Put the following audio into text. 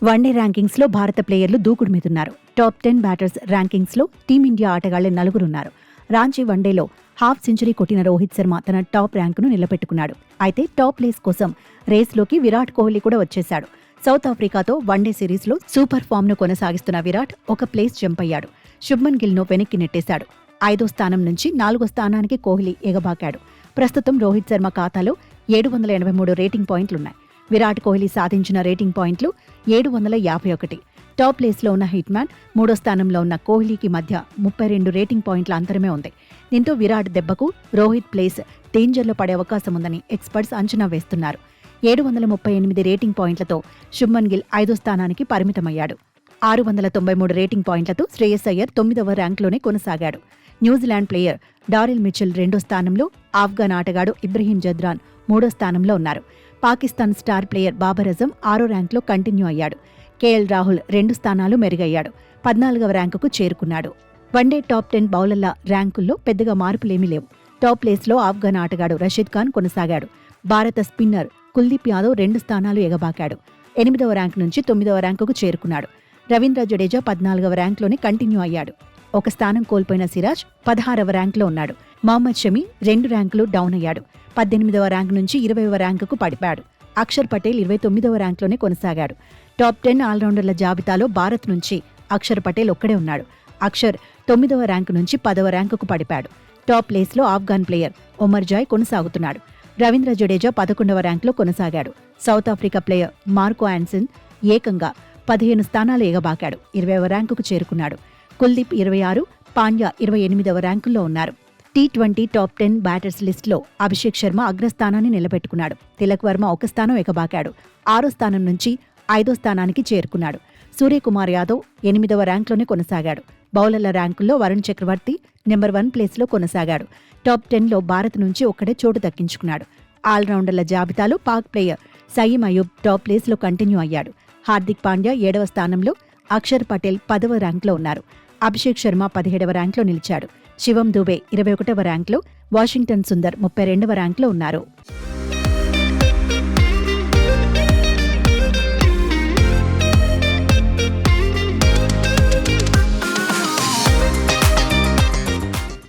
One day rankings లో భారత ప్లేయర్లు దూకుడు మీదున్నారు. టాప్ 10 బ్యాటర్స్ ర్యాంకింగ్స్ లో టీమిండియా ఆటగాళ్లే నలుగురున్నారు. రాంచీ వన్డేలో హాఫ్ సెంచరీ కొట్టిన రోహిత్ శర్మ తన టాప్ ర్యాంకును నిలబెట్టుకున్నాడు. అయితే టాప్ ప్లేస్ కోసం రేస్లోకి విరాట్ కోహ్లీ కూడా వచ్చేశాడు. సౌత్ ఆఫ్రికాతో వన్డే సిరీస్లో సూపర్ ఫామ్ను కొనసాగిస్తున్న విరాట్ ఒక ప్లేస్ జంప్ అయ్యాడు. శుభ్మన్ గిల్ను వెనక్కి నెట్టేశాడు. 5వ స్థానం నుంచి 4వ స్థానానికి కోహ్లీ ఎగబాకాడు. ప్రస్తుతం రోహిత్ శర్మ ఖాతాలో 783 రేటింగ్ పాయింట్లున్నాయి. విరాట్ కోహ్లీ సాధించిన రేటింగ్ పాయింట్లు 751. టాప్ ప్లేస్లో ఉన్న హిట్ మ్యాన్ 3వ స్థానంలో ఉన్న కోహ్లీకి మధ్య 32 రేటింగ్ పాయింట్ల అంతరమే ఉంది. దీంతో విరాట్ దెబ్బకు రోహిత్ ప్లేస్ డేంజర్లో పడే అవకాశం ఉందని ఎక్స్పర్ట్స్ అంచనా వేస్తున్నారు. 738 రేటింగ్ పాయింట్లతో శుభ్మన్ గిల్ 5వ స్థానానికి పరిమితమయ్యాడు. 693 రేటింగ్ పాయింట్లతో శ్రేయస్ అయ్యర్ 9వ ర్యాంక్లోనే కొనసాగాడు. న్యూజిలాండ్ ప్లేయర్ డారిల్ మిచెల్ 2వ స్థానంలో, ఆఫ్ఘాన్ ఆటగాడు ఇబ్రహీం జద్రాన్ 3వ స్థానంలో ఉన్నారు. పాకిస్తాన్ స్టార్ ప్లేయర్ బాబర్ అజం 6వ ర్యాంక్లో కంటిన్యూ అయ్యాడు. కేఎల్ రాహుల్ 2 స్థానాలు మెరుగయ్యాడు. 14వ ర్యాంకుకు చేరుకున్నాడు. వన్డే టాప్ 10 బౌలర్ల ర్యాంకుల్లో పెద్దగా మార్పులేమీ లేవు. టాప్ ప్లేస్లో ఆఫ్ఘాన్ ఆటగాడు రషీద్ ఖాన్ కొనసాగాడు. భారత స్పిన్నర్ కుల్దీప్ యాదవ్ 2 స్థానాలు ఎగబాకాడు. 8వ ర్యాంకు నుంచి 9వ ర్యాంకుకు చేరుకున్నాడు. రవీంద్ర జడేజా 14వ ర్యాంక్లోనే కంటిన్యూ అయ్యాడు. 1 స్థానం కోల్పోయిన సిరాజ్ 16వ ర్యాంకులో ఉన్నాడు. మహమ్మద్ షమి 2 ర్యాంకులు డౌన్ అయ్యాడు. 18వ ర్యాంకు నుంచి 20వ ర్యాంకుకు పడిపాడు. అక్షర్ పటేల్ 29వ ర్యాంక్లోనే కొనసాగాడు. టాప్ 10 ఆల్రౌండర్ల జాబితాలో భారత్ నుంచి అక్షర్ పటేల్ ఒక్కడే ఉన్నాడు. అక్షర్ 9వ ర్యాంకు నుంచి 10వ ర్యాంకుకు పడిపాడు. టాప్ ప్లేస్లో ఆఫ్ఘాన్ ప్లేయర్ ఒమర్ జాయ్ కొనసాగుతున్నాడు. రవీంద్ర జడేజా 11వ ర్యాంకులో కొనసాగాడు. South Africa player Marco Jansen ఏకంగా 15 స్థానాలు ఎగబాకాడు. 20వ ర్యాంకుకు చేరుకున్నాడు. కుల్దీప్ 26, పాండ్యా 28వ ర్యాంకుల్లో ఉన్నారు. టీ20 టాప్ 10 బ్యాటర్స్ లిస్టులో అభిషేక్ శర్మ అగ్రస్థానాన్ని నిలబెట్టుకున్నాడు. తిలక్ వర్మ 1 స్థానం ఎగబాకాడు. 6వ స్థానం నుంచి 5వ స్థానానికి చేరుకున్నాడు. సూర్యకుమార్ యాదవ్ 8వ ర్యాంక్లోనే కొనసాగాడు. బౌలర్ల ర్యాంకుల్లో వరుణ్ చక్రవర్తి నెంబర్ 1 ప్లేస్లో కొనసాగాడు. టాప్ 10లో భారత్ నుంచి ఒక్కడే చోటు దక్కించుకున్నాడు. ఆల్రౌండర్ల జాబితాలో పాక్ ప్లేయర్ సయీం అయూబ్ టాప్ ప్లేస్లో కంటిన్యూ అయ్యాడు. హార్దిక్ పాండ్యా 7వ స్థానంలో, అక్షర్ పటేల్ 10వ ర్యాంక్లో ఉన్నారు. అభిషేక్ శర్మ 17వ ర్యాంక్లో నిలిచాడు. శివం దుబే 21వ ర్యాంక్లో, వాషింగ్టన్ సుందర్ 32వ ర్యాంక్లో ఉన్నారు.